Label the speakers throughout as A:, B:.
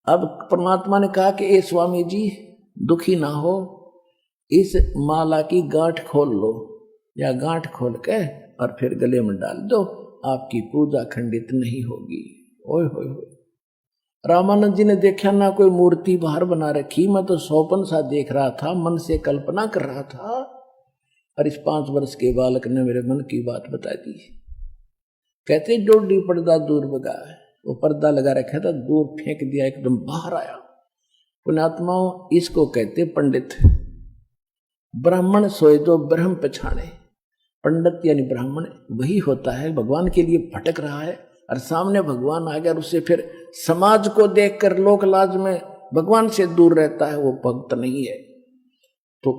A: अब परमात्मा ने कहा कि ए स्वामी जी दुखी ना हो, इस माला की गांठ खोल लो या गांठ खोल के और फिर गले में डाल दो, आपकी पूजा खंडित नहीं होगी। ओए होए होए, रामानंद जी ने देखा ना कोई मूर्ति बाहर बना रखी, मैं तो सौपन सा देख रहा था, मन से कल्पना कर रहा था, और इस 5 वर्ष के बालक ने मेरे मन की बात बता दी। कहते डोडी पर्दा दूर भगा, वो पर्दा लगा रखा था, दूर फेंक दिया, एकदम बाहर आया। पुण्यात्माओं, इसको कहते पंडित। ब्राह्मण सोए तो ब्रह्म पछाणे। पंडित यानी ब्राह्मण वही होता है भगवान के लिए भटक रहा है और सामने भगवान आ गया और उससे फिर समाज को देखकर लोक लाज में भगवान से दूर रहता है, वो भक्त नहीं है। तो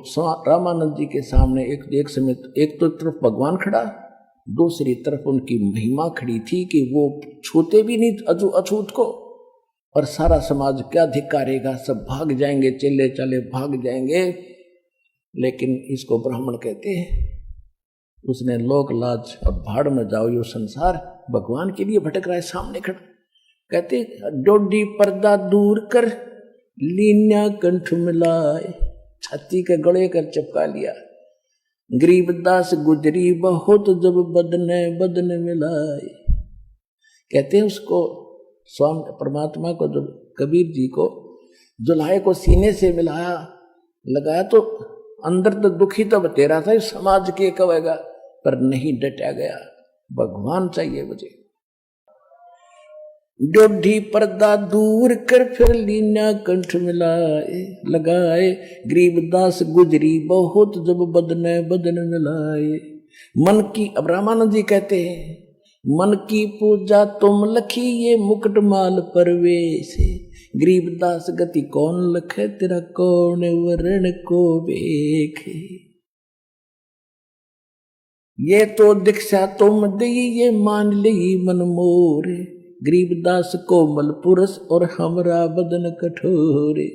A: रामानंद जी के सामने एक समय एक तो तरफ भगवान खड़ा, दूसरी तरफ उनकी महिमा खड़ी थी कि वो छूते भी नहीं अछूत को, और सारा समाज क्या धिक्कारेगा, सब भाग जाएंगे, चले चले भाग जाएंगे। लेकिन इसको ब्राह्मण कहते हैं। उसने लोक लाज और भाड़ में जाओ यो संसार, भगवान के लिए भटक रहा है, सामने खड़ा। कहते डोडी पर्दा दूर कर, लीन्या कंठ मिलाए, छाती के गले कर चिपका लिया। गरीबदास गुजरी बहुत जब बदने बदने मिलाए। कहते हैं उसको स्वामी परमात्मा को, जब कबीर जी को जुल्हे को सीने से मिलाया लगाया तो अंदर तो दुखी तो बतेरा था, समाज के कहेगा, पर नहीं डटा गया, भगवान चाहिए मुझे। डोडी पर्दा दूर कर फिर लीना कंठ मिलाए, लगाए गरीबदास गुजरी बहुत जब बदने बदन मिलाए। मन की, अब रामानंद जी कहते हैं, मन की पूजा तुम लखी ये मुकुट माल परवेश। गरीबदास गति कौन लखे, तेरा कौन वरण को बेखे। ये तो दीक्षा तुम दी ये मान ली मन मोरे। गरीबदास कोमल पुरुष और हमरा बदन कठोरे।